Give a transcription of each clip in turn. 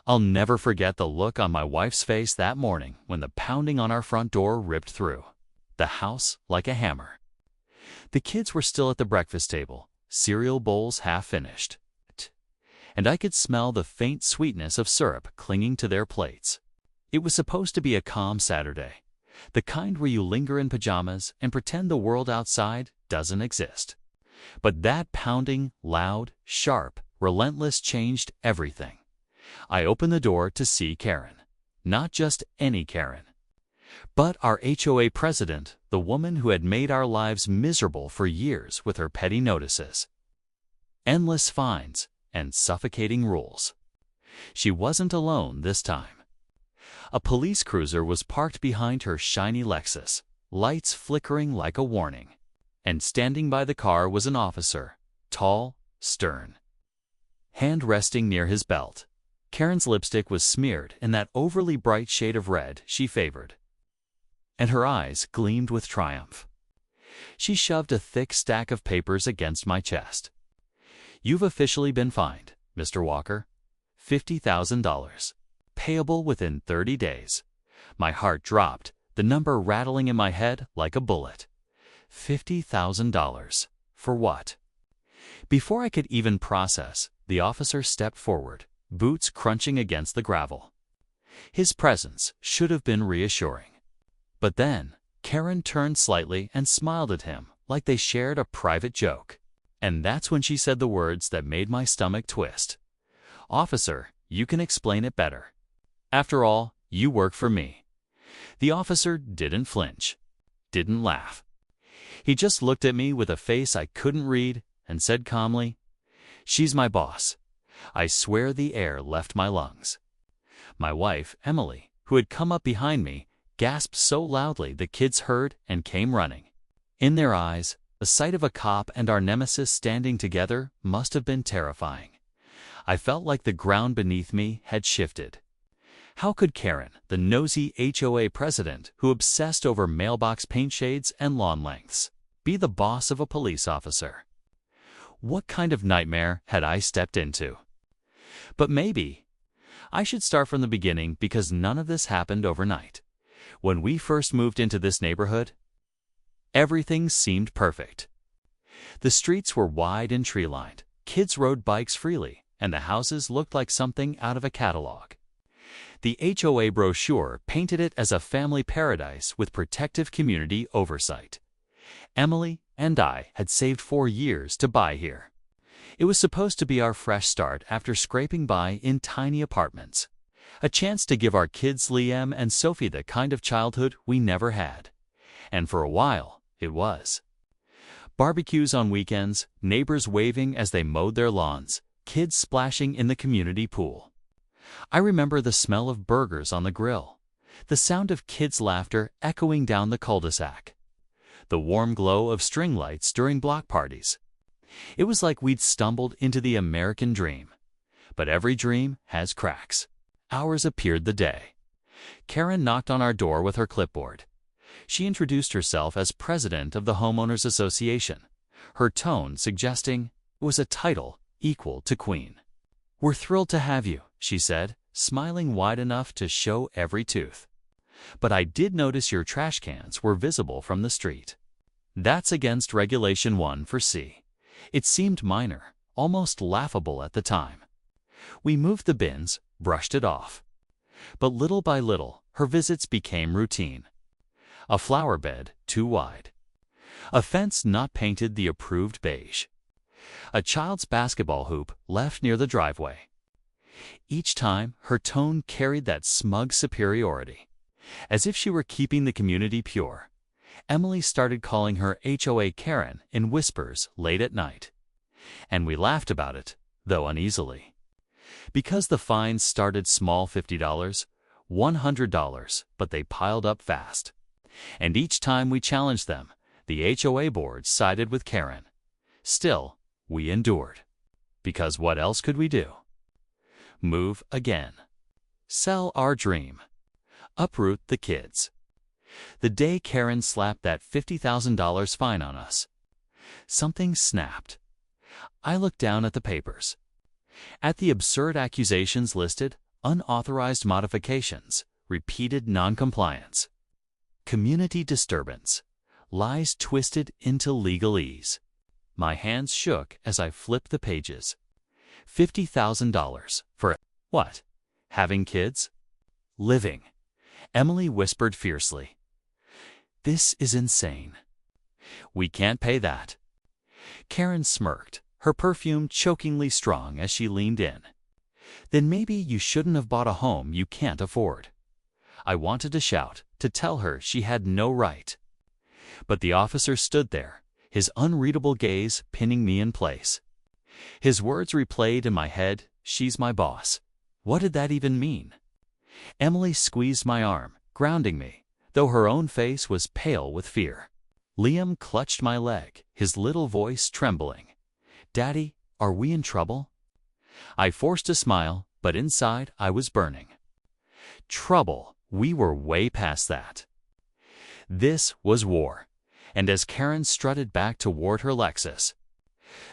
I'll never forget the look on my wife's face that morning when the pounding on our front door ripped through the house like a hammer. The kids were still at the breakfast table, cereal bowls half finished, and I could smell the faint sweetness of syrup clinging to their plates. It was supposed to be a calm Saturday, the kind where you linger in pajamas and pretend the world outside doesn't exist. But that pounding, loud, sharp, relentless changed everything. I opened the door to see Karen. Not just any Karen, but our HOA president, the woman who had made our lives miserable for years with her petty notices, endless fines, and suffocating rules. She wasn't alone this time. A police cruiser was parked behind her shiny Lexus, lights flickering like a warning. And standing by the car was an officer, tall, stern, hand resting near his belt. Karen's lipstick was smeared in that overly bright shade of red she favored, and her eyes gleamed with triumph. She shoved a thick stack of papers against my chest. "You've officially been fined, Mr. Walker. $50,000. Payable within 30 days. My heart dropped, the number rattling in my head like a bullet. $50,000. For what? Before I could even process, the officer stepped forward, boots crunching against the gravel. His presence should have been reassuring. But then, Karen turned slightly and smiled at him like they shared a private joke. And that's when she said the words that made my stomach twist. "Officer, you can explain it better. After all, you work for me." The officer didn't flinch, didn't laugh. He just looked at me with a face I couldn't read and said calmly, "She's my boss." I swear the air left my lungs. My wife, Emily, who had come up behind me, gasped so loudly the kids heard and came running. In their eyes, the sight of a cop and our nemesis standing together must have been terrifying. I felt like the ground beneath me had shifted. How could Karen, the nosy HOA president who obsessed over mailbox paint shades and lawn lengths, be the boss of a police officer? What kind of nightmare had I stepped into? But maybe I should start from the beginning, because none of this happened overnight. When we first moved into this neighborhood, everything seemed perfect. The streets were wide and tree-lined, kids rode bikes freely, and the houses looked like something out of a catalog. The HOA brochure painted it as a family paradise with protective community oversight. Emily and I had saved 4 years to buy here. It was supposed to be our fresh start after scraping by in tiny apartments. A chance to give our kids Liam and Sophie the kind of childhood we never had. And for a while, it was. Barbecues on weekends, neighbors waving as they mowed their lawns, kids splashing in the community pool. I remember the smell of burgers on the grill, the sound of kids' laughter echoing down the cul-de-sac, the warm glow of string lights during block parties. It was like we'd stumbled into the American dream. But every dream has cracks. Ours appeared the day. Karen knocked on our door with her clipboard. She introduced herself as president of the Homeowners Association, her tone suggesting it was a title equal to queen. "We're thrilled to have you," she said, smiling wide enough to show every tooth. "But I did notice your trash cans were visible from the street. That's against Regulation 1 for C." It seemed minor, almost laughable at the time. We moved the bins, brushed it off. But little by little, her visits became routine. A flower bed too wide. A fence not painted the approved beige. A child's basketball hoop left near the driveway. Each time, her tone carried that smug superiority, as if she were keeping the community pure. Emily started calling her HOA Karen in whispers late at night. And we laughed about it, though uneasily. Because the fines started small, $50, $100, but they piled up fast. And each time we challenged them, the HOA board sided with Karen. Still, we endured. Because what else could we do? Move again. Sell our dream. Uproot the kids. The day Karen slapped that $50,000 fine on us, something snapped. I looked down at the papers. At the absurd accusations listed, unauthorized modifications, repeated noncompliance, community disturbance, lies twisted into legalese. My hands shook as I flipped the pages. $50,000 for what? Having kids? Living. Emily whispered fiercely. This is insane. We can't pay that. Karen smirked, her perfume chokingly strong as she leaned in. Then maybe you shouldn't have bought a home you can't afford. I wanted to shout, to tell her she had no right. But the officer stood there, his unreadable gaze pinning me in place. His words replayed in my head, she's my boss. What did that even mean? Emily squeezed my arm, grounding me, though her own face was pale with fear. Liam clutched my leg, his little voice trembling. Daddy, are we in trouble? I forced a smile, but inside I was burning. Trouble, we were way past that. This was war, and as Karen strutted back toward her Lexus,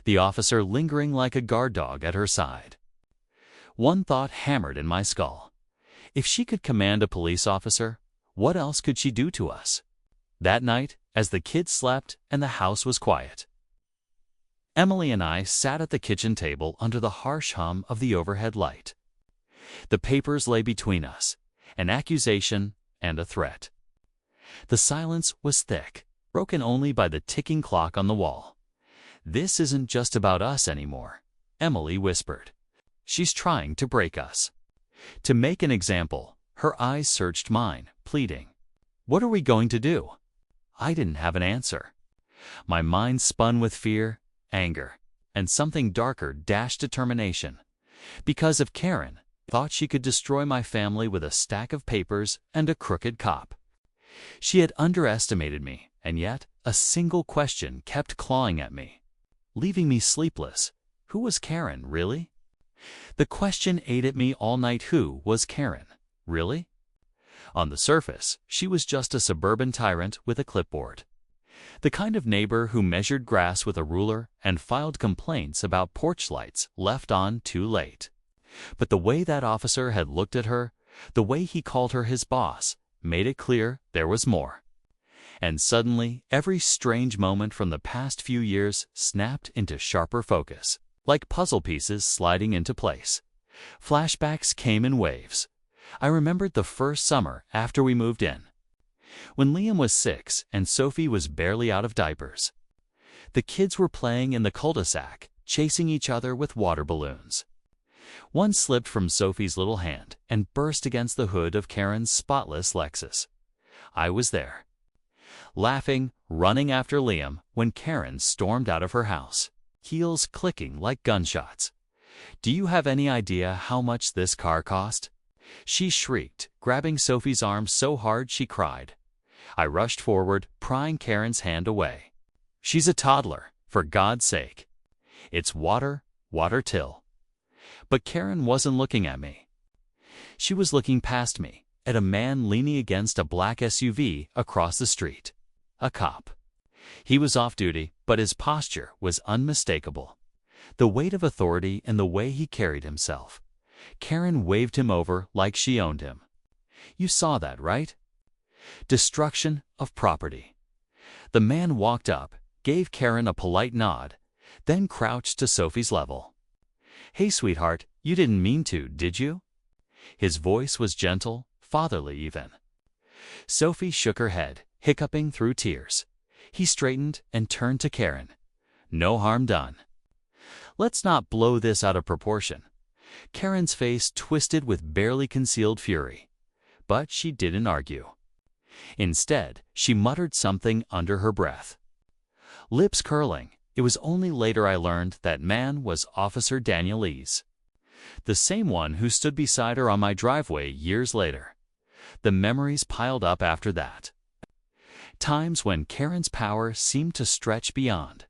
the officer lingering like a guard dog at her side, one thought hammered in my skull. If she could command a police officer, what else could she do to us? That night, as the kids slept and the house was quiet, Emily and I sat at the kitchen table under the harsh hum of the overhead light. The papers lay between us, an accusation and a threat. The silence was thick, broken only by the ticking clock on the wall. This isn't just about us anymore, Emily whispered. She's trying to break us. To make an example, her eyes searched mine, pleading. What are we going to do? I didn't have an answer. My mind spun with fear, anger, and something darker dashed determination. Because if Karen thought she could destroy my family with a stack of papers and a crooked cop, she had underestimated me, and yet a single question kept clawing at me, leaving me sleepless. Who was Karen, really? The question ate at me all night. Who was Karen, really? On the surface, she was just a suburban tyrant with a clipboard. The kind of neighbor who measured grass with a ruler and filed complaints about porch lights left on too late. But the way that officer had looked at her, the way he called her his boss, made it clear there was more. And suddenly, every strange moment from the past few years snapped into sharper focus, like puzzle pieces sliding into place. Flashbacks came in waves. I remembered the first summer after we moved in, when Liam was 6 and Sophie was barely out of diapers. The kids were playing in the cul-de-sac, chasing each other with water balloons. One slipped from Sophie's little hand and burst against the hood of Karen's spotless Lexus. I was there, laughing, running after Liam when Karen stormed out of her house, heels clicking like gunshots. Do you have any idea how much this car cost? She shrieked, grabbing Sophie's arm so hard she cried. I rushed forward, prying Karen's hand away. She's a toddler, for God's sake. It's water till. But Karen wasn't looking at me. She was looking past me, at a man leaning against a black SUV across the street. A cop. He was off duty, but his posture was unmistakable. The weight of authority in the way he carried himself. Karen waved him over like she owned him. You saw that, right? Destruction of property. The man walked up, gave Karen a polite nod, then crouched to Sophie's level. Hey, sweetheart, you didn't mean to, did you? His voice was gentle, fatherly even. Sophie shook her head, hiccuping through tears. He straightened and turned to Karen. No harm done. Let's not blow this out of proportion. Karen's face twisted with barely concealed fury, but she didn't argue. Instead, she muttered something under her breath. Lips curling, it was only later I learned that man was Officer Danielese, the same one who stood beside her on my driveway years later. The memories piled up after that. Times when Karen's power seemed to stretch beyond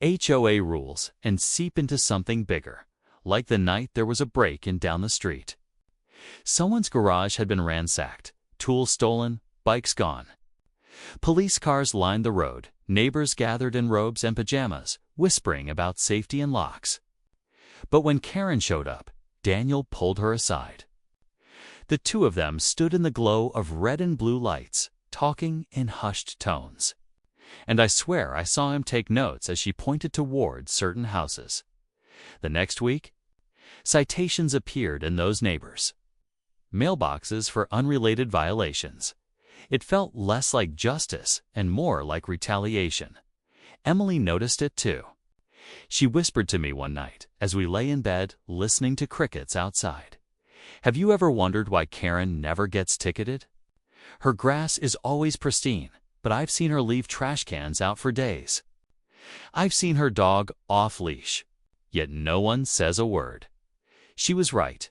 HOA rules and seep into something bigger. Like the night there was a break-in down the street. Someone's garage had been ransacked, tools stolen, bikes gone. Police cars lined the road, neighbors gathered in robes and pajamas, whispering about safety and locks. But when Karen showed up, Daniel pulled her aside. The two of them stood in the glow of red and blue lights, talking in hushed tones. And I swear I saw him take notes as she pointed toward certain houses. The next week, citations appeared in those neighbors. Mailboxes for unrelated violations. It felt less like justice and more like retaliation. Emily noticed it too. She whispered to me one night as we lay in bed listening to crickets outside. "Have you ever wondered why Karen never gets ticketed? Her grass is always pristine, but I've seen her leave trash cans out for days. I've seen her dog off-leash, yet no one says a word." She was right.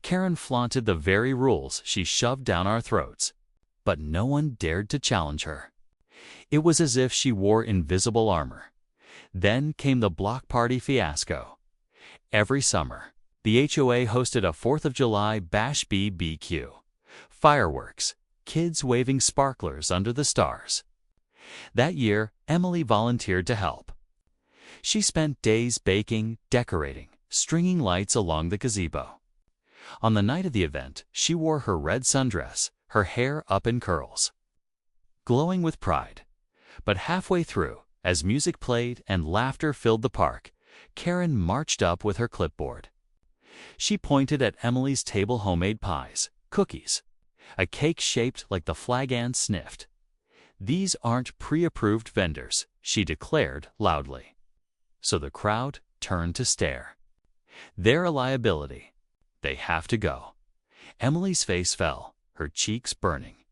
Karen flaunted the very rules she shoved down our throats, but no one dared to challenge her. It was as if she wore invisible armor. Then came the block party fiasco. Every summer, the HOA hosted a 4th of July bash BBQ. Fireworks, kids waving sparklers under the stars. That year, Emily volunteered to help. She spent days baking, decorating, stringing lights along the gazebo. On the night of the event, she wore her red sundress, her hair up in curls, glowing with pride. But halfway through, as music played and laughter filled the park, Karen marched up with her clipboard. She pointed at Emily's table homemade pies, cookies, a cake shaped like the flag Anne sniffed. "These aren't pre-approved vendors," she declared loudly. So the crowd turned to stare. They're a liability. They have to go. Emily's face fell, her cheeks burning.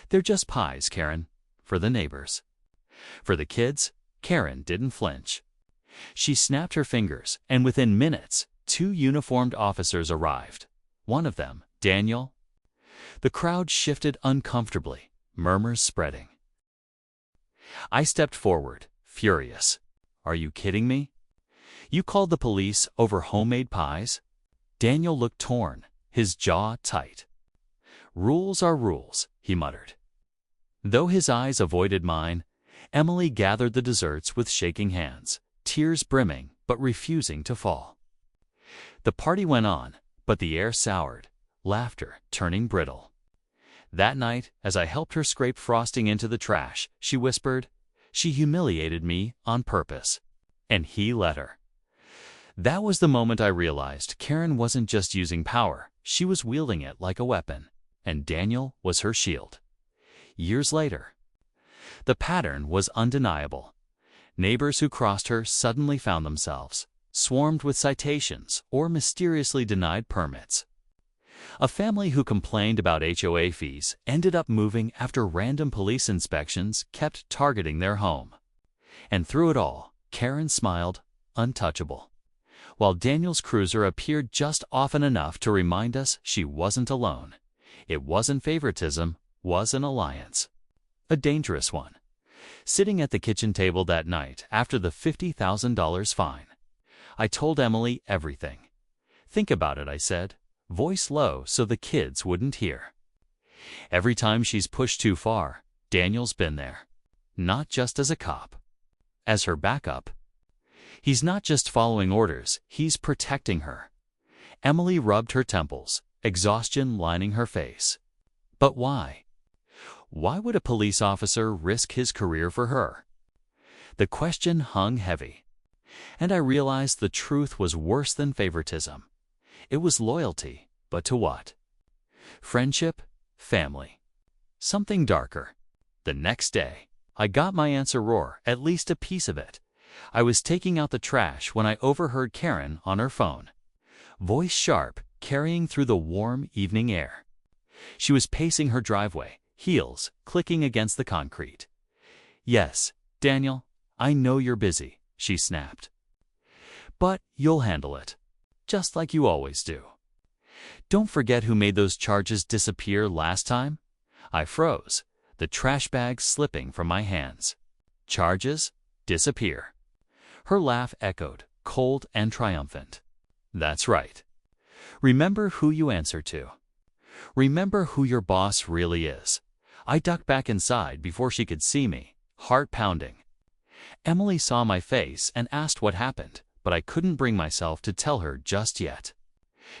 "They're just pies, Karen, for the neighbors." For the kids, Karen didn't flinch. She snapped her fingers, and within minutes, 2 uniformed officers arrived. One of them, Daniel. The crowd shifted uncomfortably, murmurs spreading. I stepped forward, furious. "Are you kidding me? You called the police over homemade pies?" Daniel looked torn, his jaw tight. "Rules are rules," he muttered. Though his eyes avoided mine, Emily gathered the desserts with shaking hands, tears brimming but refusing to fall. The party went on, but the air soured, laughter turning brittle. That night, as I helped her scrape frosting into the trash, she whispered, "She humiliated me on purpose." And he let her. That was the moment I realized Karen wasn't just using power, she was wielding it like a weapon, and Daniel was her shield. Years later, the pattern was undeniable. Neighbors who crossed her suddenly found themselves swarmed with citations or mysteriously denied permits. A family who complained about HOA fees ended up moving after random police inspections kept targeting their home. And through it all, Karen smiled, untouchable, while Daniel's cruiser appeared just often enough to remind us she wasn't alone. It wasn't favoritism, was an alliance. A dangerous one. Sitting at the kitchen table that night after the $50,000 fine, I told Emily everything. "Think about it," I said, voice low so the kids wouldn't hear. "Every time she's pushed too far, Daniel's been there. Not just as a cop. As her backup. He's not just following orders, he's protecting her." Emily rubbed her temples, exhaustion lining her face. But why? Why would a police officer risk his career for her? The question hung heavy. And I realized the truth was worse than favoritism. It was loyalty, but to what? Friendship? Family? Something darker. The next day, I got my answer or at least a piece of it. I was taking out the trash when I overheard Karen on her phone. Voice sharp, carrying through the warm evening air. She was pacing her driveway, heels clicking against the concrete. "Yes, Daniel, I know you're busy," she snapped. "But you'll handle it, just like you always do. Don't forget who made those charges disappear last time?" I froze, the trash bag slipping from my hands. "Charges? Disappear." Her laugh echoed, cold and triumphant. "That's right. Remember who you answer to. Remember who your boss really is." I ducked back inside before she could see me, heart pounding. Emily saw my face and asked what happened, but I couldn't bring myself to tell her just yet.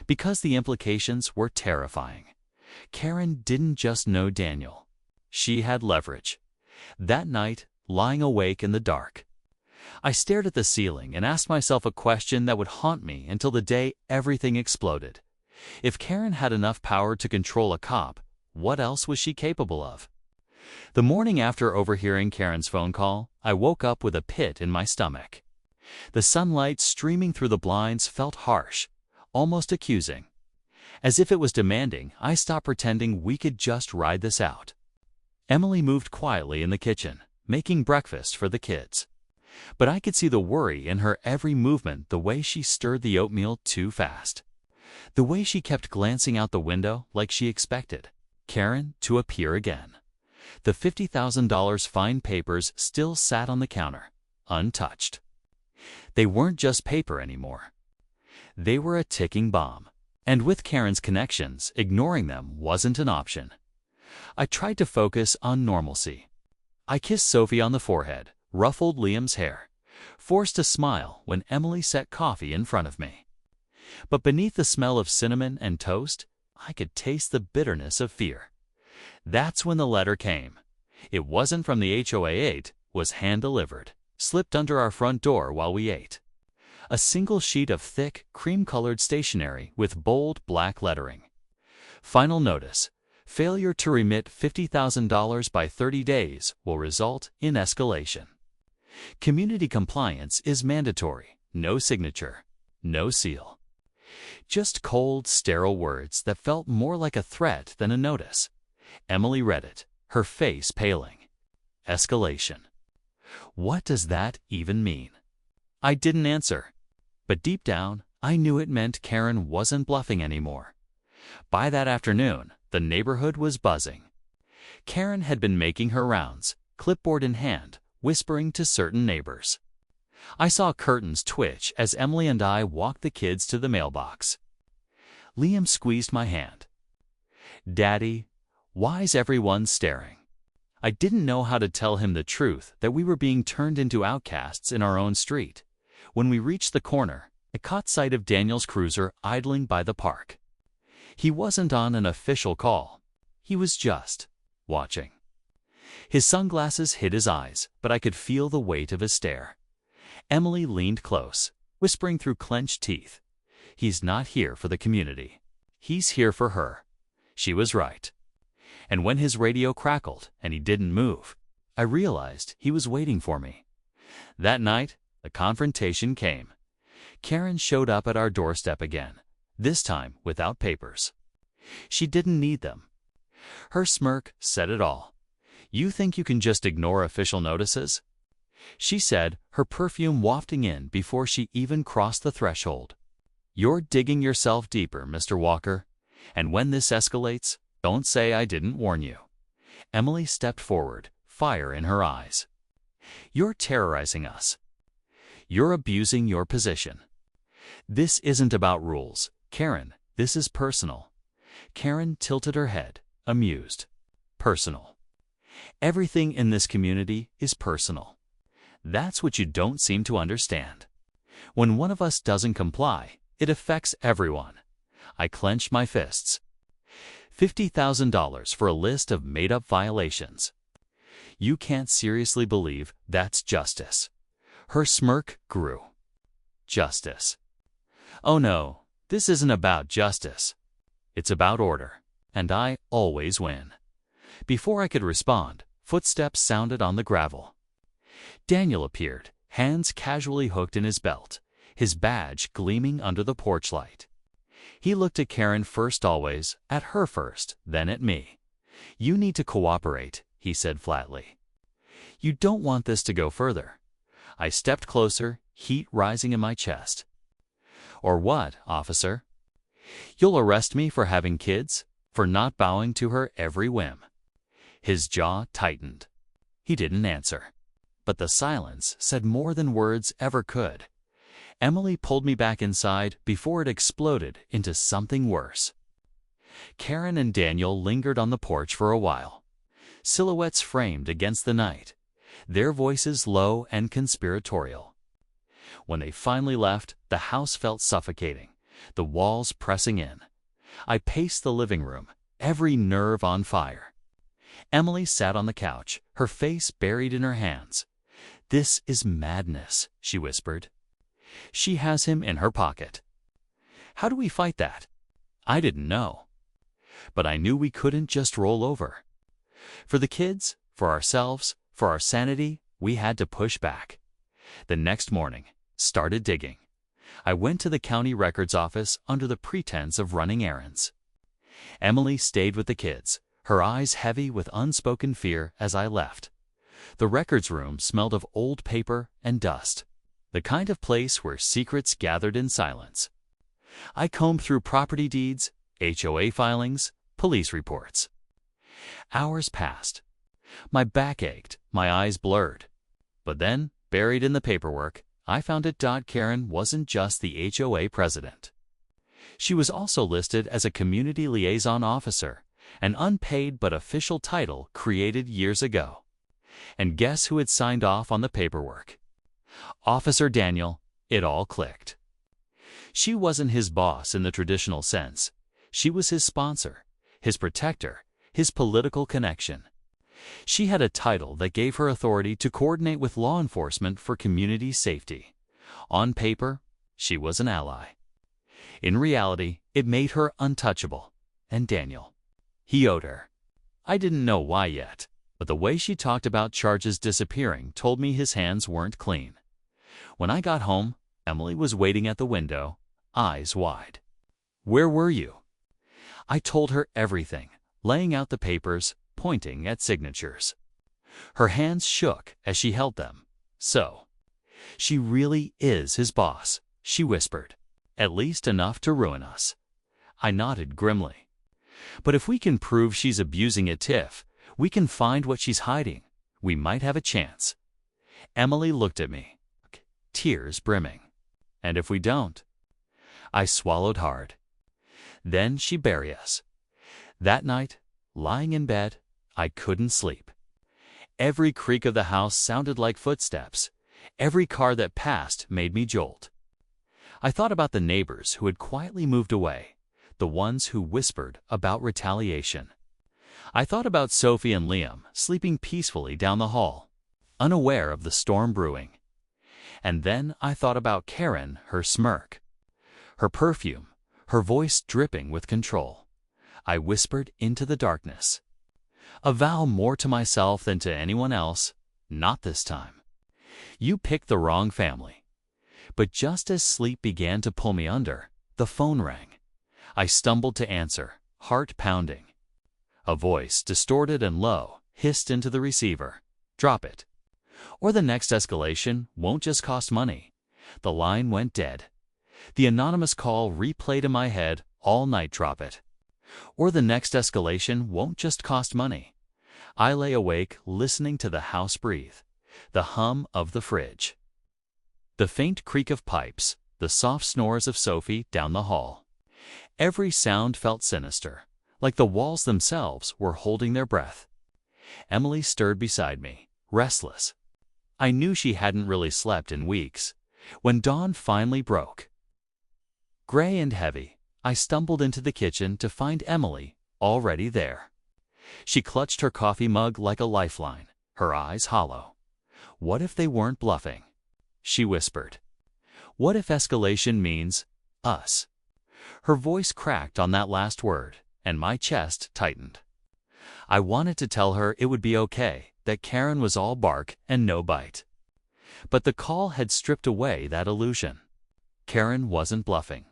because the implications were terrifying. Karen didn't just know Daniel. She had leverage. That night, lying awake in the dark, I stared at the ceiling and asked myself a question that would haunt me until the day everything exploded. If Karen had enough power to control a cop, what else was she capable of? The morning after overhearing Karen's phone call, I woke up with a pit in my stomach. The sunlight streaming through the blinds felt harsh, almost accusing. As if it was demanding I stop pretending we could just ride this out. Emily moved quietly in the kitchen, making breakfast for the kids. But I could see the worry in her every movement, the way she stirred the oatmeal too fast, the way she kept glancing out the window like she expected Karen to appear again. The $50,000 fine papers still sat on the counter, untouched. They weren't just paper anymore. They were a ticking bomb. And with Karen's connections, ignoring them wasn't an option. I tried to focus on normalcy. I kissed Sophie on the forehead, ruffled Liam's hair, forced a smile when Emily set coffee in front of me. But beneath the smell of cinnamon and toast, I could taste the bitterness of fear. That's when the letter came. It wasn't from the HOA, it was hand-delivered, slipped under our front door while we ate. A single sheet of thick, cream-colored stationery with bold black lettering. Final notice: failure to remit $50,000 by 30 days will result in escalation. Community compliance is mandatory. No signature, no seal. Just cold, sterile words that felt more like a threat than a notice. Emily read it, her face paling. Escalation. What does that even mean? I didn't answer. But deep down, I knew it meant Karen wasn't bluffing anymore. By that afternoon, the neighborhood was buzzing. Karen had been making her rounds, clipboard in hand, whispering to certain neighbors. I saw curtains twitch as Emily and I walked the kids to the mailbox. Liam squeezed my hand. "Daddy, why's everyone staring?" I didn't know how to tell him the truth that we were being turned into outcasts in our own street. When we reached the corner, I caught sight of Daniel's cruiser idling by the park. He wasn't on an official call. He was just watching. His sunglasses hid his eyes, but I could feel the weight of his stare. Emily leaned close, whispering through clenched teeth, "He's not here for the community. He's here for her." She was right. And when his radio crackled and he didn't move, I realized he was waiting for me. That night, the confrontation came. Karen showed up at our doorstep again, this time without papers. She didn't need them. Her smirk said it all. "You think you can just ignore official notices?" She said, her perfume wafting in before she even crossed the threshold. "You're digging yourself deeper, Mr. Walker. And when this escalates, don't say I didn't warn you." Emily stepped forward, fire in her eyes. "You're terrorizing us. You're abusing your position. This isn't about rules, Karen. This is personal." Karen tilted her head, amused. "Personal. Everything in this community is personal. That's what you don't seem to understand. When one of us doesn't comply, it affects everyone." I clenched my fists. $50,000 for a list of made-up violations. You can't seriously believe that's justice. Her smirk grew. Justice. Oh no, this isn't about justice. It's about order, and I always win. Before I could respond, footsteps sounded on the gravel. Daniel appeared, hands casually hooked in his belt, his badge gleaming under the porch light. He looked at Karen first always, at her first, then at me. "You need to cooperate," he said flatly. "You don't want this to go further." I stepped closer, heat rising in my chest. "Or what, officer? You'll arrest me for having kids? For not bowing to her every whim?" His jaw tightened. He didn't answer. But the silence said more than words ever could. Emily pulled me back inside before it exploded into something worse. Karen and Daniel lingered on the porch for a while, silhouettes framed against the night, their voices low and conspiratorial. When they finally left, the house felt suffocating, the walls pressing in. I paced the living room, every nerve on fire. Emily sat on the couch, her face buried in her hands. "This is madness," she whispered. "She has him in her pocket." How do we fight that? I didn't know. But I knew we couldn't just roll over. For the kids, for ourselves, for our sanity, we had to push back. The next morning, started digging. I went to the county records office under the pretense of running errands. Emily stayed with the kids, her eyes heavy with unspoken fear as I left. The records room smelled of old paper and dust, the kind of place where secrets gathered in silence. I combed through property deeds, HOA filings, police reports. Hours passed. My back ached, my eyes blurred. But then, buried in the paperwork, I found out Karen wasn't just the HOA president. She was also listed as a community liaison officer, an unpaid but official title created years ago. And guess who had signed off on the paperwork? Officer Daniel. It all clicked. She wasn't his boss in the traditional sense. She was his sponsor, his protector, his political connection. She had a title that gave her authority to coordinate with law enforcement for community safety. On paper, she was an ally. In reality, it made her untouchable. And Daniel, he owed her. I didn't know why yet, but the way she talked about charges disappearing told me his hands weren't clean. When I got home, Emily was waiting at the window, eyes wide. "Where were you?" I told her everything, laying out the papers, pointing at signatures. Her hands shook as she held them. "So, she really is his boss," she whispered. "At least enough to ruin us." I nodded grimly. "But if we can prove she's abusing a tiff, we can find what she's hiding. We might have a chance." Emily looked at me, tears brimming. "And if we don't?" I swallowed hard. "Then she'd bury us." That night, lying in bed, I couldn't sleep. Every creak of the house sounded like footsteps. Every car that passed made me jolt. I thought about the neighbors who had quietly moved away, the ones who whispered about retaliation. I thought about Sophie and Liam sleeping peacefully down the hall, unaware of the storm brewing. And then I thought about Karen, her smirk, her perfume, her voice dripping with control. I whispered into the darkness. "A vow more to myself than to anyone else, not this time. You picked the wrong family." But just as sleep began to pull me under, the phone rang. I stumbled to answer, heart pounding. A voice, distorted and low, hissed into the receiver. "Drop it, or the next escalation won't just cost money." The line went dead. The anonymous call replayed in my head all night. "Drop it, or the next escalation won't just cost money." I lay awake listening to the house breathe, the hum of the fridge, the faint creak of pipes, the soft snores of Sophie down the hall. Every sound felt sinister, like the walls themselves were holding their breath. Emily stirred beside me, restless. I knew she hadn't really slept in weeks. When dawn finally broke, gray and heavy, I stumbled into the kitchen to find Emily already there. She clutched her coffee mug like a lifeline, her eyes hollow. "What if they weren't bluffing?" she whispered. "What if escalation means us?" Her voice cracked on that last word, and my chest tightened. I wanted to tell her it would be okay, that Karen was all bark and no bite. But the call had stripped away that illusion. Karen wasn't bluffing.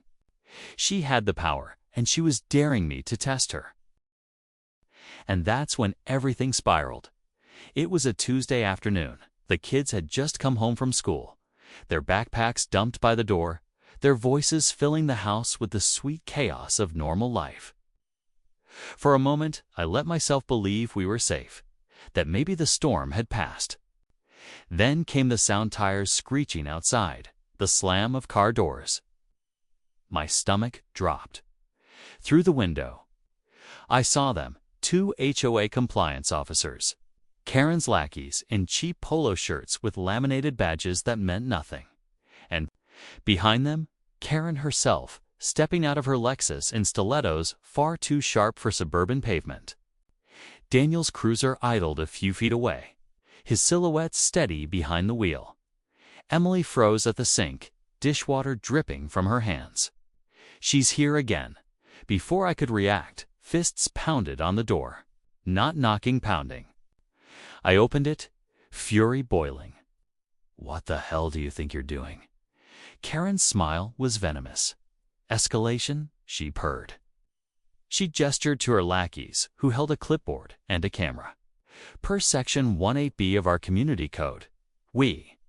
She had the power, and she was daring me to test her. And that's when everything spiraled. It was a Tuesday afternoon. The kids had just come home from school, their backpacks dumped by the door, their voices filling the house with the sweet chaos of normal life. For a moment, I let myself believe we were safe, that maybe the storm had passed. Then came the sound tires screeching outside, the slam of car doors. My stomach dropped. Through the window, I saw them, 2 HOA compliance officers, Karen's lackeys in cheap polo shirts with laminated badges that meant nothing. And behind them, Karen herself, stepping out of her Lexus in stilettos far too sharp for suburban pavement. Daniel's cruiser idled a few feet away, his silhouette steady behind the wheel. Emily froze at the sink, dishwater dripping from her hands. She's here again. Before I could react, fists pounded on the door. Not knocking, pounding. I opened it, fury boiling. "What the hell do you think you're doing?" Karen's smile was venomous. "Escalation?" she purred. She gestured to her lackeys, who held a clipboard and a camera. "Per Section 18B of our Community Code, we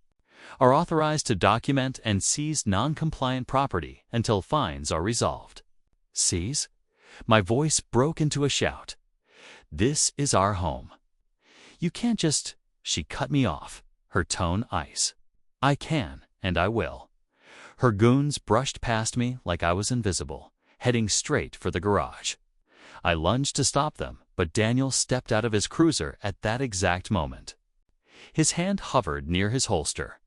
are authorized to document and seize non-compliant property until fines are resolved." Seize? My voice broke into a shout. "This is our home. You can't just—" She cut me off, her tone ice. "I can, and I will." Her goons brushed past me like I was invisible, heading straight for the garage. I lunged to stop them, but Daniel stepped out of his cruiser at that exact moment. His hand hovered near his holster.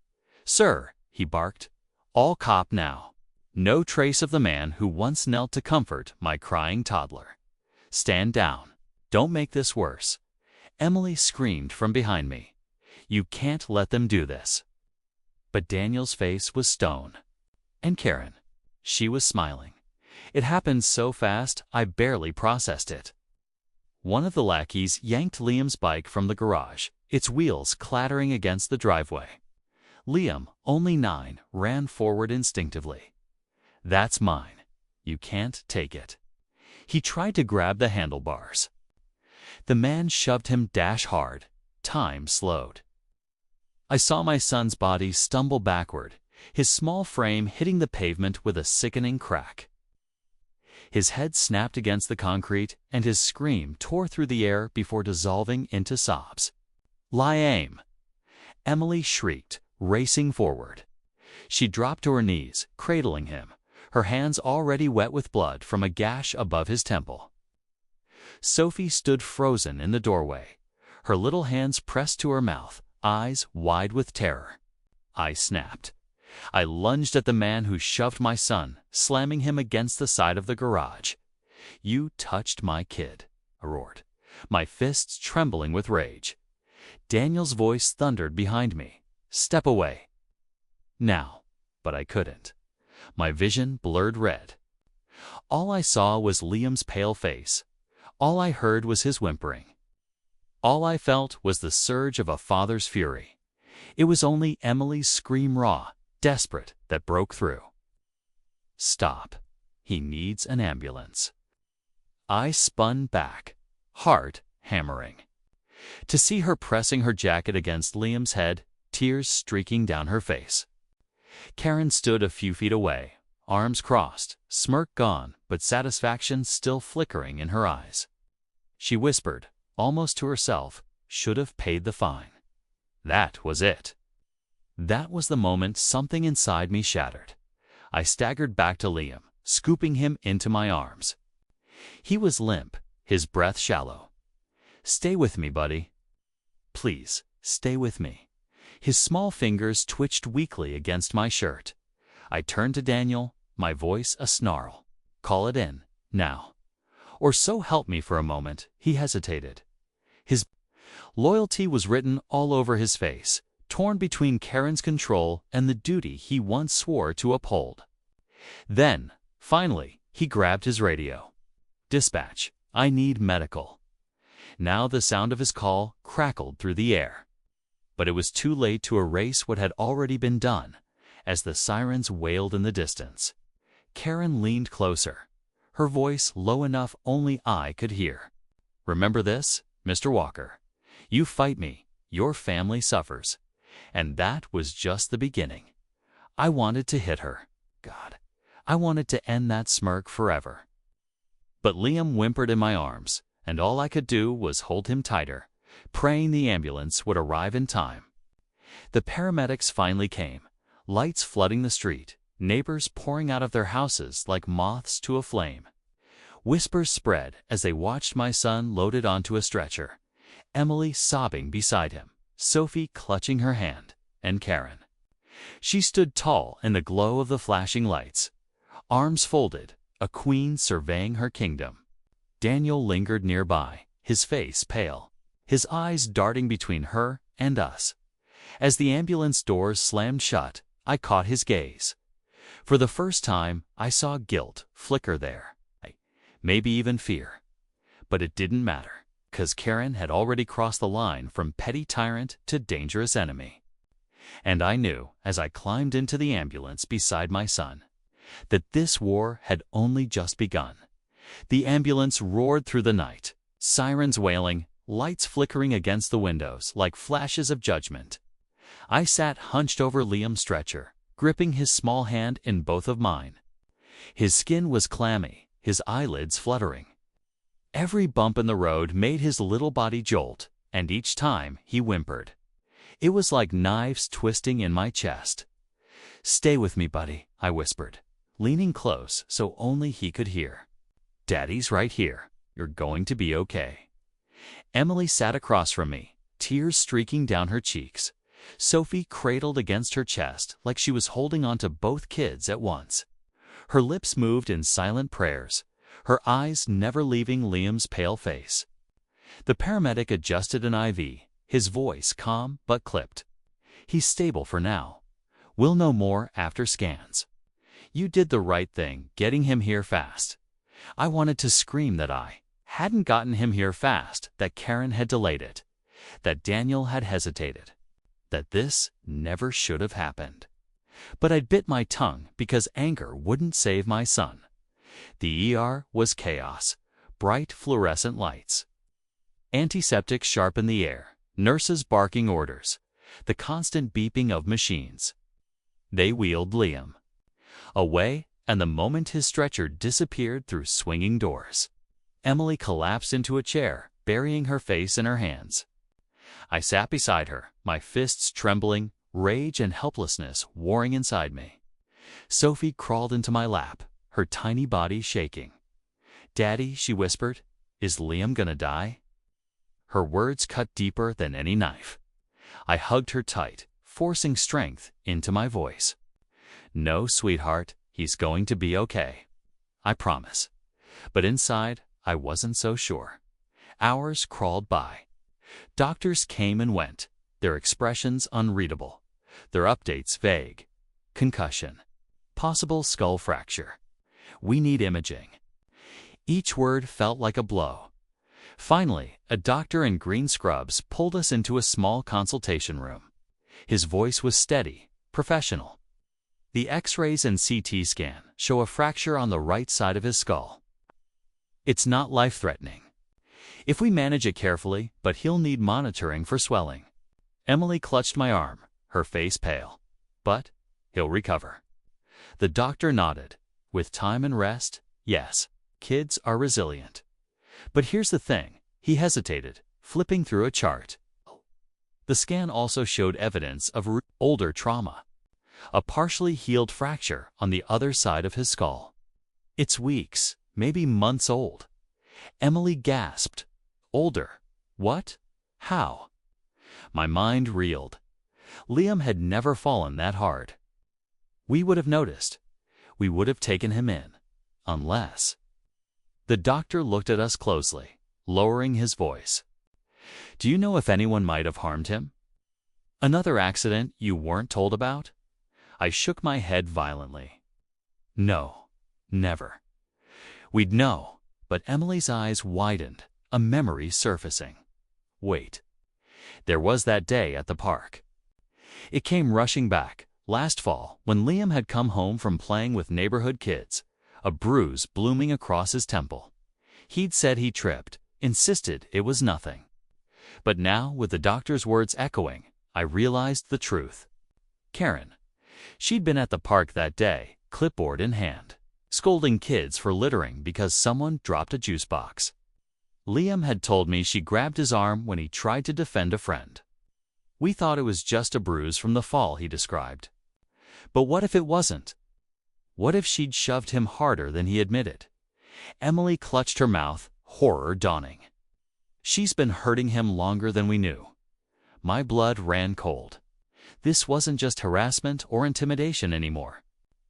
"Sir," he barked, "all cop now. No trace of the man who once knelt to comfort my crying toddler. Stand down. Don't make this worse." Emily screamed from behind me. "You can't let them do this." But Daniel's face was stone. And Karen, she was smiling. It happened so fast, I barely processed it. One of the lackeys yanked Liam's bike from the garage, its wheels clattering against the driveway. Liam, only 9, ran forward instinctively. "That's mine. You can't take it." He tried to grab the handlebars. The man shoved him dash hard. Time slowed. I saw my son's body stumble backward, his small frame hitting the pavement with a sickening crack. His head snapped against the concrete, and his scream tore through the air before dissolving into sobs. "Liam!" Emily shrieked, racing forward. She dropped to her knees, cradling him, her hands already wet with blood from a gash above his temple. Sophie stood frozen in the doorway, her little hands pressed to her mouth, eyes wide with terror. I snapped. I lunged at the man who shoved my son, slamming him against the side of the garage. "You touched my kid," I roared, my fists trembling with rage. Daniel's voice thundered behind me. "Step away." Now, but I couldn't. My vision blurred red. All I saw was Liam's pale face. All I heard was his whimpering. All I felt was the surge of a father's fury. It was only Emily's scream, raw, desperate, that broke through. "Stop. He needs an ambulance." I spun back, heart hammering. To see her pressing her jacket against Liam's head, tears streaking down her face. Karen stood a few feet away, arms crossed, smirk gone, but satisfaction still flickering in her eyes. She whispered, almost to herself, "Should have paid the fine." That was it. That was the moment something inside me shattered. I staggered back to Liam, scooping him into my arms. He was limp, his breath shallow. "Stay with me, buddy. Please, stay with me." His small fingers twitched weakly against my shirt. I turned to Daniel, my voice a snarl. "Call it in, now. Or so help me." For a moment, he hesitated. His loyalty was written all over his face, torn between Karen's control and the duty he once swore to uphold. Then, finally, he grabbed his radio. "Dispatch, I need medical." Now the sound of his call crackled through the air. But it was too late to erase what had already been done, as the sirens wailed in the distance. Karen leaned closer, her voice low enough only I could hear. "Remember this, Mr. Walker. You fight me, your family suffers." And that was just the beginning. I wanted to hit her. God, I wanted to end that smirk forever. But Liam whimpered in my arms, and all I could do was hold him tighter, praying the ambulance would arrive in time. The paramedics finally came, lights flooding the street, neighbors pouring out of their houses like moths to a flame. Whispers spread as they watched my son loaded onto a stretcher, Emily sobbing beside him, Sophie clutching her hand, and Karen. She stood tall in the glow of the flashing lights. arms folded, a queen surveying her kingdom. Daniel lingered nearby, his face pale, his eyes darting between her and us. As the ambulance doors slammed shut, I caught his gaze. For the first time, I saw guilt flicker there, maybe even fear. But it didn't matter, 'cause Karen had already crossed the line from petty tyrant to dangerous enemy. And I knew, as I climbed into the ambulance beside my son, that this war had only just begun. The ambulance roared through the night, sirens wailing, lights flickering against the windows like flashes of judgment. I sat hunched over Liam's stretcher, gripping his small hand in both of mine. His skin was clammy, his eyelids fluttering. Every bump in the road made his little body jolt, and each time he whimpered. It was like knives twisting in my chest. "Stay with me, buddy," I whispered, leaning close so only he could hear. "Daddy's right here. You're going to be okay." Emily sat across from me, tears streaking down her cheeks. Sophie cradled against her chest like she was holding onto both kids at once. Her lips moved in silent prayers, her eyes never leaving Liam's pale face. The paramedic adjusted an IV, his voice calm but clipped. "He's stable for now. We'll know more after scans. You did the right thing getting him here fast." I wanted to scream that I hadn't gotten him here fast, that Karen had delayed it, that Daniel had hesitated, that this never should have happened. But I'd bit my tongue because anger wouldn't save my son. The ER was chaos, bright fluorescent lights. Antiseptics sharp in the air, nurses barking orders, the constant beeping of machines. They wheeled Liam away, and the moment his stretcher disappeared through swinging doors, Emily collapsed into a chair, burying her face in her hands. I sat beside her, my fists trembling, rage and helplessness warring inside me. Sophie crawled into my lap, her tiny body shaking. "Daddy," she whispered, "is Liam gonna die?" Her words cut deeper than any knife. I hugged her tight, forcing strength into my voice. "No, sweetheart, he's going to be okay. I promise." But inside, I wasn't so sure. Hours crawled by. Doctors came and went, their expressions unreadable, their updates vague. Concussion. Possible skull fracture. We need imaging. Each word felt like a blow. Finally, a doctor in green scrubs pulled us into a small consultation room. His voice was steady, professional. "The X-rays and CT scan show a fracture on the right side of his skull. It's not life-threatening. If we manage it carefully, but he'll need monitoring for swelling." Emily clutched my arm, her face pale. "But he'll recover." The doctor nodded. "With time and rest, yes, kids are resilient." "But here's the thing," he hesitated, flipping through a chart. The scan also showed evidence of older trauma. A partially healed fracture on the other side of his skull. "It's weeks, maybe months old." Emily gasped. "Older? What? How?" My mind reeled. Liam had never fallen that hard. We would have noticed. We would have taken him in. Unless... The doctor looked at us closely, lowering his voice. "Do you know if anyone might have harmed him? Another accident you weren't told about?" I shook my head violently. "No, never." We'd know, but Emily's eyes widened, a memory surfacing. Wait. There was that day at the park. It came rushing back, last fall, when Liam had come home from playing with neighborhood kids, a bruise blooming across his temple. He'd said he tripped, insisted it was nothing. But now, with the doctor's words echoing, I realized the truth. Karen. She'd been at the park that day, clipboard in hand, scolding kids for littering because someone dropped a juice box. Liam had told me she grabbed his arm when he tried to defend a friend. We thought it was just a bruise from the fall, he described. But what if it wasn't? What if she'd shoved him harder than he admitted? Emily clutched her mouth, horror dawning. She's been hurting him longer than we knew. My blood ran cold. This wasn't just harassment or intimidation anymore.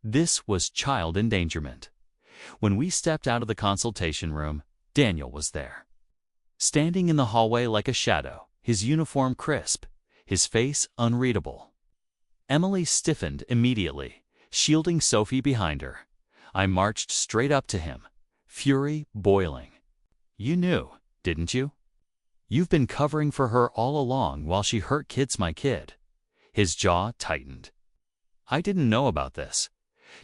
This was child endangerment. When we stepped out of the consultation room, Daniel was there. Standing in the hallway like a shadow, his uniform crisp, his face unreadable. Emily stiffened immediately, shielding Sophie behind her. I marched straight up to him, fury boiling. "You knew, didn't you? You've been covering for her all along while she hurt my kid." His jaw tightened. "I didn't know about this."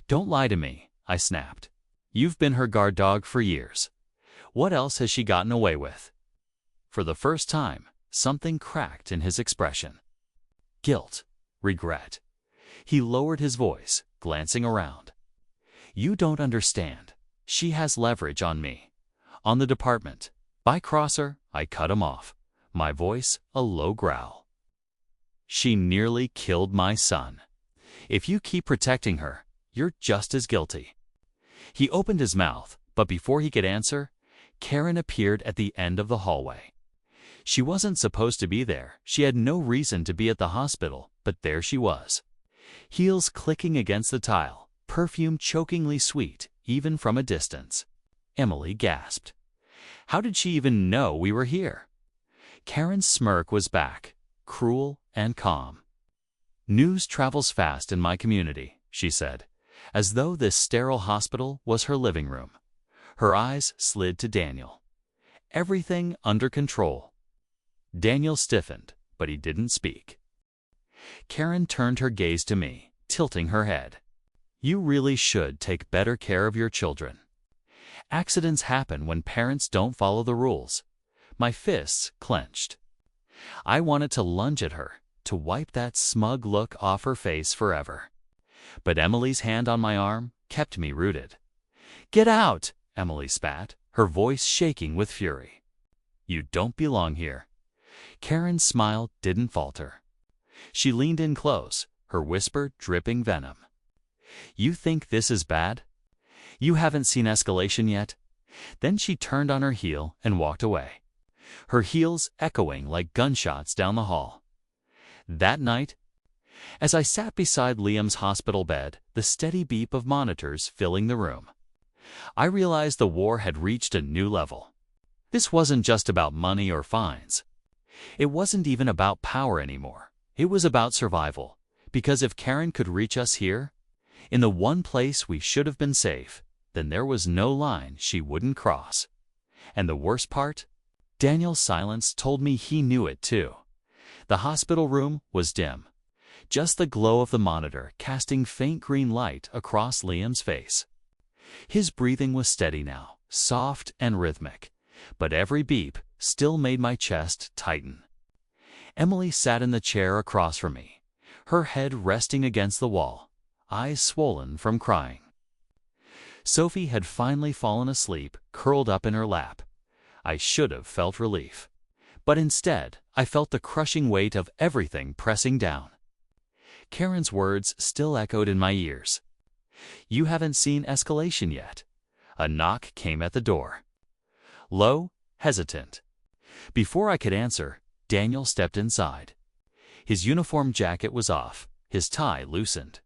"Don't lie to me," I snapped. "You've been her guard dog for years. What else has she gotten away with?" For the first time, something cracked in his expression. Guilt, regret. He lowered his voice, glancing around. "You don't understand. She has leverage on me. On the department. By cross her," I cut him off, my voice a low growl. "She nearly killed my son. If you keep protecting her, you're just as guilty." He opened his mouth, but before he could answer, Karen appeared at the end of the hallway. She wasn't supposed to be there. She had no reason to be at the hospital, but there she was. Heels clicking against the tile, perfume chokingly sweet, even from a distance. Emily gasped. How did she even know we were here? Karen's smirk was back, cruel and calm. "News travels fast in my community," she said, as though this sterile hospital was her living room. Her eyes slid to Daniel. "Everything under control." Daniel stiffened, but he didn't speak. Karen turned her gaze to me, tilting her head. "You really should take better care of your children. Accidents happen when parents don't follow the rules." My fists clenched. I wanted to lunge at her, to wipe that smug look off her face forever. But Emily's hand on my arm kept me rooted. "Get out!" Emily spat, her voice shaking with fury. "You don't belong here." Karen's smile didn't falter. She leaned in close, her whisper dripping venom. "You think this is bad? You haven't seen escalation yet?" Then she turned on her heel and walked away, her heels echoing like gunshots down the hall. That night, as I sat beside Liam's hospital bed, the steady beep of monitors filling the room, I realized the war had reached a new level. This wasn't just about money or fines. It wasn't even about power anymore. It was about survival, because if Karen could reach us here, in the one place we should have been safe, then there was no line she wouldn't cross. And the worst part? Daniel's silence told me he knew it too. The hospital room was dim, just the glow of the monitor casting faint green light across Liam's face. His breathing was steady now, soft and rhythmic, but every beep still made my chest tighten. Emily sat in the chair across from me, her head resting against the wall, eyes swollen from crying. Sophie had finally fallen asleep, curled up in her lap. I should have felt relief. But instead, I felt the crushing weight of everything pressing down. Karen's words still echoed in my ears. "You haven't seen escalation yet." A knock came at the door. Low, hesitant. Before I could answer, Daniel stepped inside. His uniform jacket was off, his tie loosened,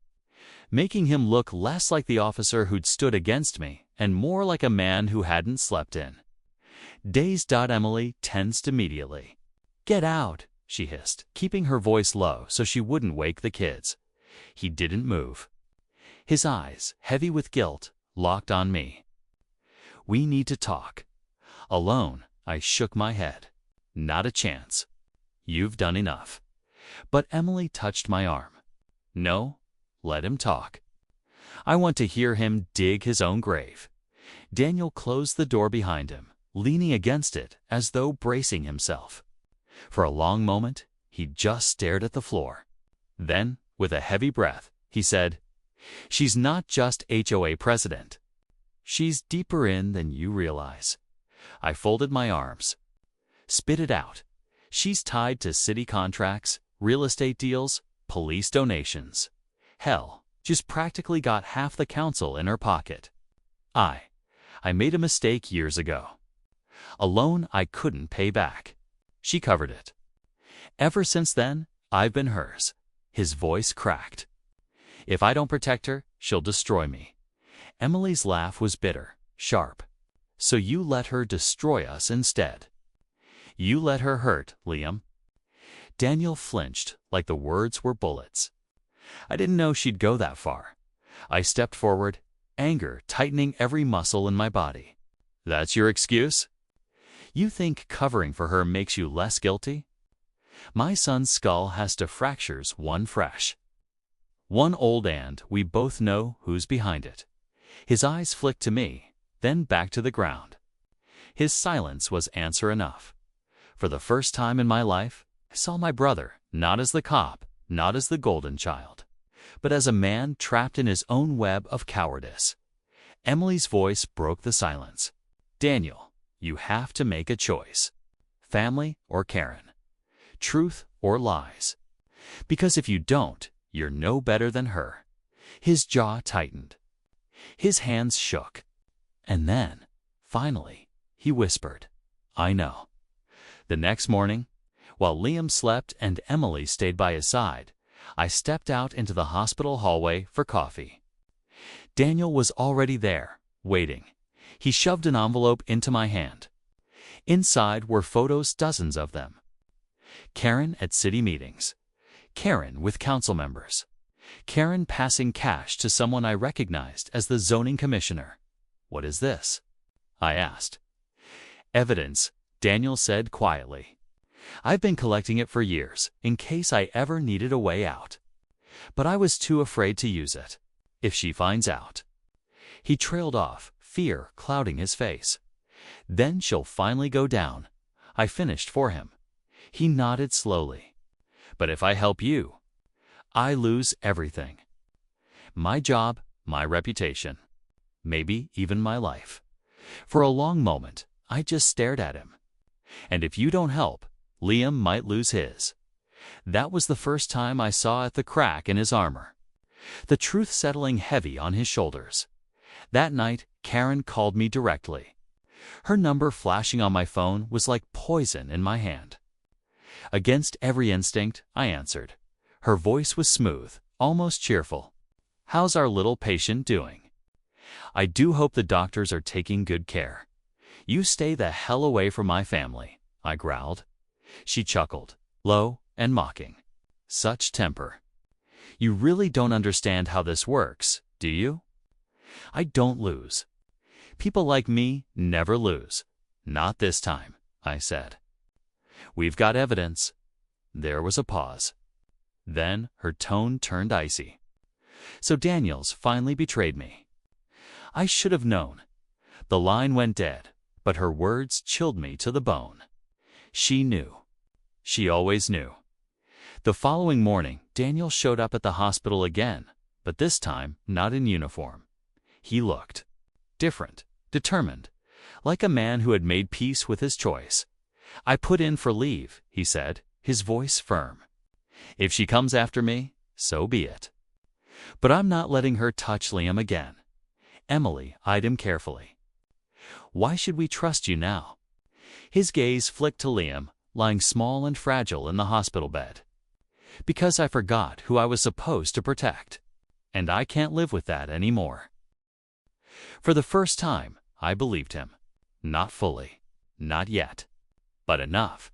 making him look less like the officer who'd stood against me and more like a man who hadn't slept in. Dazed. Emily tensed immediately. "Get out," she hissed, keeping her voice low so she wouldn't wake the kids. He didn't move. His eyes, heavy with guilt, locked on me. "We need to talk." Alone, I shook my head. "Not a chance. You've done enough." But Emily touched my arm. "No, let him talk. I want to hear him dig his own grave." Daniel closed the door behind him, leaning against it as though bracing himself. For a long moment, he just stared at the floor. Then, with a heavy breath, he said, "She's not just HOA president. She's deeper in than you realize." I folded my arms. "Spit it out." "She's tied to city contracts, real estate deals, police donations. Hell, she's practically got half the council in her pocket. I made a mistake years ago. A loan I couldn't pay back. She covered it. Ever since then, I've been hers." His voice cracked. If I don't protect her, she'll destroy me. Emily's laugh was bitter, sharp. So you let her destroy us instead. You let her hurt, Liam. Daniel flinched like the words were bullets. I didn't know she'd go that far. I stepped forward, anger tightening every muscle in my body. That's your excuse? You think covering for her makes you less guilty? My son's skull has 2 fractures, one fresh. One old, and we both know who's behind it. His eyes flicked to me, then back to the ground. His silence was answer enough. For the first time in my life, I saw my brother not as the cop, not as the golden child, but as a man trapped in his own web of cowardice. Emily's voice broke the silence. Daniel, you have to make a choice. Family or Karen? Truth or lies? Because if you don't, you're no better than her. His jaw tightened. His hands shook. And then, finally, he whispered, I know. The next morning, while Liam slept and Emily stayed by his side, I stepped out into the hospital hallway for coffee. Daniel was already there, waiting. He shoved an envelope into my hand. Inside were photos, dozens of them. Karen at city meetings. Karen with council members. Karen passing cash to someone I recognized as the zoning commissioner. What is this? I asked. Evidence, Daniel said quietly. I've been collecting it for years, in case I ever needed a way out. But I was too afraid to use it. If she finds out. He trailed off, fear clouding his face. Then she'll finally go down. I finished for him. He nodded slowly. But if I help you, I lose everything. My job, my reputation, maybe even my life. For a long moment, I just stared at him. And if you don't help, Liam might lose his. That was the first time I saw the crack in his armor. The truth settling heavy on his shoulders. That night, Karen called me directly. Her number flashing on my phone was like poison in my hand. Against every instinct, I answered. Her voice was smooth, almost cheerful. How's our little patient doing? I do hope the doctors are taking good care. You stay the hell away from my family, I growled. She chuckled, low and mocking. Such temper. You really don't understand how this works, do you? I don't lose. People like me never lose. Not this time, I said. We've got evidence. There was a pause. Then her tone turned icy. So Daniels finally betrayed me. I should have known. The line went dead, but her words chilled me to the bone. She knew. She always knew. The following morning, Daniel showed up at the hospital again, but this time not in uniform. He looked different, determined, like a man who had made peace with his choice. I put in for leave, he said, his voice firm. If she comes after me, so be it. But I'm not letting her touch Liam again. Emily eyed him carefully. Why should we trust you now? His gaze flicked to Liam, lying small and fragile in the hospital bed. Because I forgot who I was supposed to protect. And I can't live with that anymore. For the first time, I believed him. Not fully. Not yet. But enough.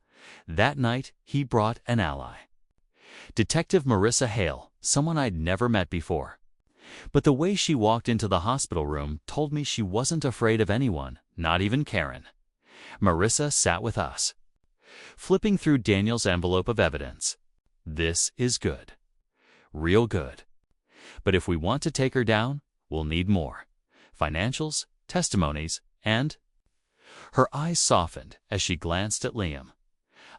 That night, he brought an ally. Detective Marissa Hale, someone I'd never met before. But the way she walked into the hospital room told me she wasn't afraid of anyone, not even Karen. Marissa sat with us, flipping through Daniel's envelope of evidence. This is good. Real good. But if we want to take her down, we'll need more. Financials, testimonies, and... Her eyes softened as she glanced at Liam.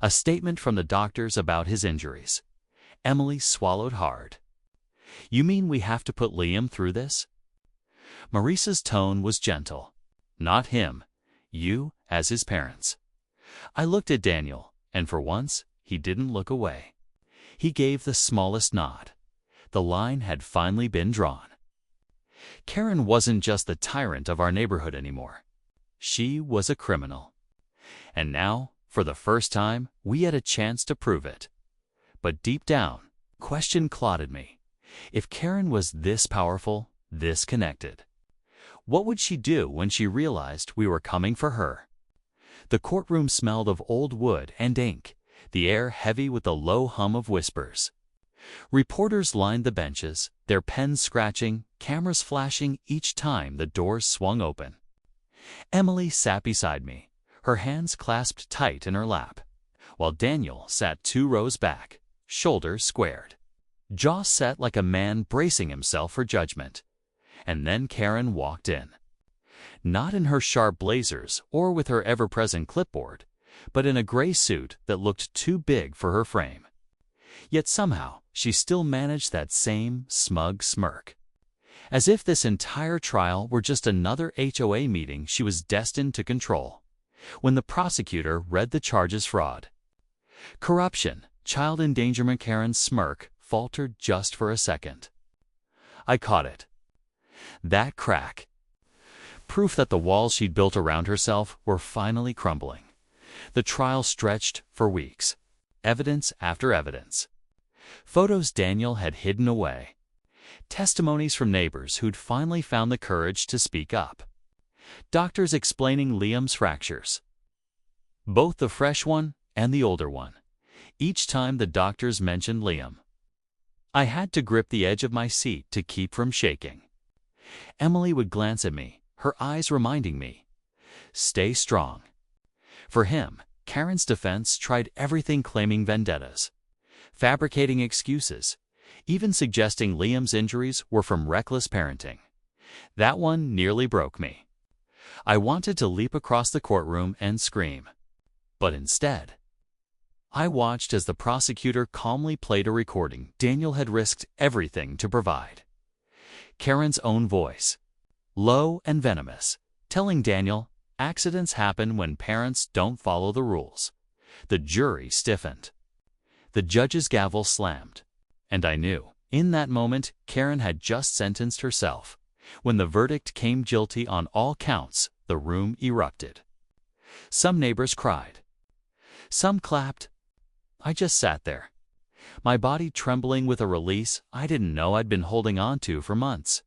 A statement from the doctors about his injuries. Emily swallowed hard. You mean we have to put Liam through this? Marissa's tone was gentle. Not him. You as his parents. I looked at Daniel, and for once, he didn't look away. He gave the smallest nod. The line had finally been drawn. Karen wasn't just the tyrant of our neighborhood anymore. She was a criminal. And now, for the first time, we had a chance to prove it. But deep down, question clouded me. If Karen was this powerful, this connected, what would she do when she realized we were coming for her? The courtroom smelled of old wood and ink, the air heavy with the low hum of whispers. Reporters lined the benches, their pens scratching, cameras flashing each time the doors swung open. Emily sat beside me, her hands clasped tight in her lap, while Daniel sat 2 rows back, shoulders squared, jaw set like a man bracing himself for judgment. And then Karen walked in. Not in her sharp blazers or with her ever-present clipboard, but in a gray suit that looked too big for her frame. Yet somehow she still managed that same smug smirk, as if this entire trial were just another HOA meeting she was destined to control. When the prosecutor read the charges: fraud, corruption, child endangerment, Karen's smirk faltered just for a second. I caught it. That crack. Proof that the walls she'd built around herself were finally crumbling. The trial stretched for weeks. Evidence after evidence. Photos Daniel had hidden away. Testimonies from neighbors who'd finally found the courage to speak up. Doctors explaining Liam's fractures, both the fresh one and the older one. Each time the doctors mentioned Liam, I had to grip the edge of my seat to keep from shaking. Emily would glance at me, her eyes reminding me, stay strong. For him, Karen's defense tried everything, claiming vendettas, fabricating excuses, even suggesting Liam's injuries were from reckless parenting. That one nearly broke me. I wanted to leap across the courtroom and scream. But instead, I watched as the prosecutor calmly played a recording Daniel had risked everything to provide. Karen's own voice, low and venomous, telling Daniel, accidents happen when parents don't follow the rules. The jury stiffened. The judge's gavel slammed. And I knew, in that moment, Karen had just sentenced herself. When the verdict came guilty on all counts, the room erupted. Some neighbors cried. Some clapped. I just sat there, my body trembling with a release I didn't know I'd been holding on to for months.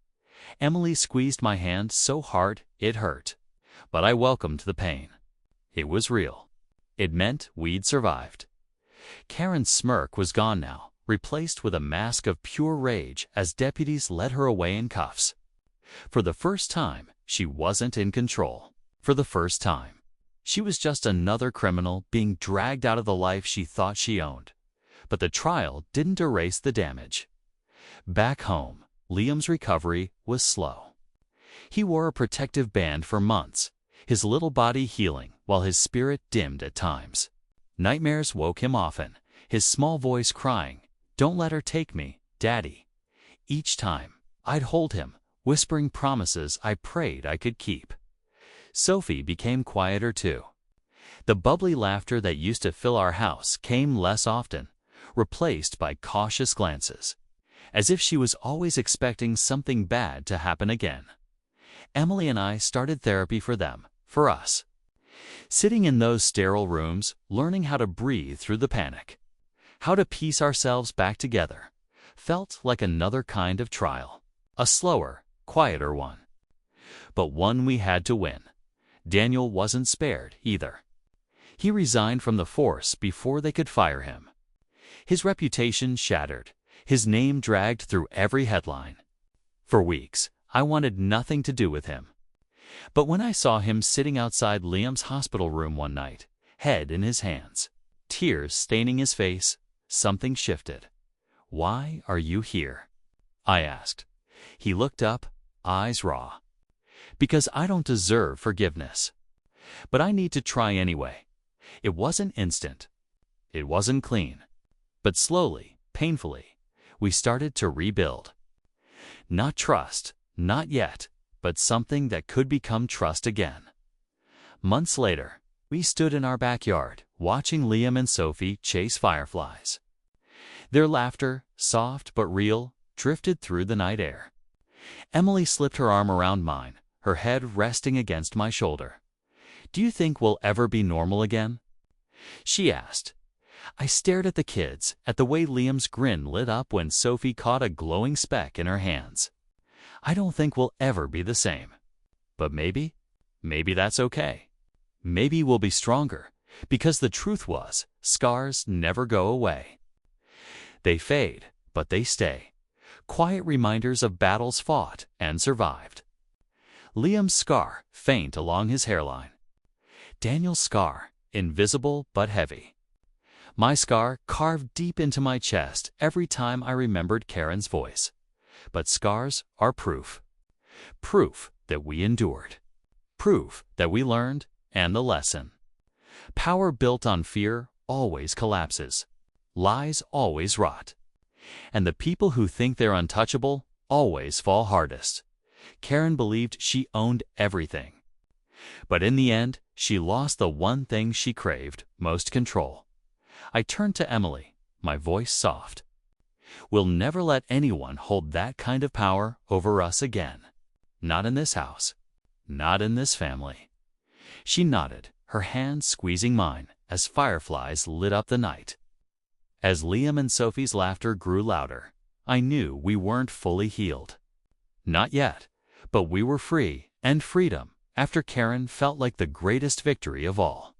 Emily squeezed my hand so hard it hurt, but I welcomed the pain. It was real. It meant we'd survived. Karen's smirk was gone now, replaced with a mask of pure rage as deputies led her away in cuffs. For the first time, she wasn't in control. For the first time, she was just another criminal being dragged out of the life she thought she owned. But the trial didn't erase the damage. Back home, Liam's recovery was slow. He wore a protective band for months, his little body healing while his spirit dimmed at times. Nightmares woke him often, his small voice crying, "Don't let her take me, Daddy." Each time, I'd hold him, whispering promises I prayed I could keep. Sophie became quieter too. The bubbly laughter that used to fill our house came less often, replaced by cautious glances, as if she was always expecting something bad to happen again. Emily and I started therapy for them, for us. Sitting in those sterile rooms, learning how to breathe through the panic, how to piece ourselves back together, felt like another kind of trial, a slower, quieter one. But one we had to win. Daniel wasn't spared either. He resigned from the force before they could fire him. His reputation shattered, his name dragged through every headline. For weeks, I wanted nothing to do with him. But when I saw him sitting outside Liam's hospital room one night, head in his hands, tears staining his face, something shifted. "Why are you here?" I asked. He looked up, eyes raw. "Because I don't deserve forgiveness. But I need to try anyway." It wasn't instant. It wasn't clean. But slowly, painfully, we started to rebuild. Not trust, not yet, but something that could become trust again. Months later, we stood in our backyard, watching Liam and Sophie chase fireflies. Their laughter, soft but real, drifted through the night air. Emily slipped her arm around mine, her head resting against my shoulder. "Do you think we'll ever be normal again?" she asked. I stared at the kids, at the way Liam's grin lit up when Sophie caught a glowing speck in her hands. I don't think we'll ever be the same. But maybe that's okay. Maybe we'll be stronger, because the truth was, scars never go away. They fade, but they stay. Quiet reminders of battles fought and survived. Liam's scar, faint along his hairline. Daniel's scar, invisible but heavy. My scar carved deep into my chest every time I remembered Karen's voice. But scars are proof. Proof that we endured. Proof that we learned, and the lesson. Power built on fear always collapses. Lies always rot. And the people who think they're untouchable always fall hardest. Karen believed she owned everything. But in the end, she lost the one thing she craved most: control. I turned to Emily, my voice soft. We'll never let anyone hold that kind of power over us again. Not in this house. Not in this family. She nodded, her hand squeezing mine as fireflies lit up the night. As Liam and Sophie's laughter grew louder, I knew we weren't fully healed. Not yet, but we were free, and freedom, after Karen, felt like the greatest victory of all.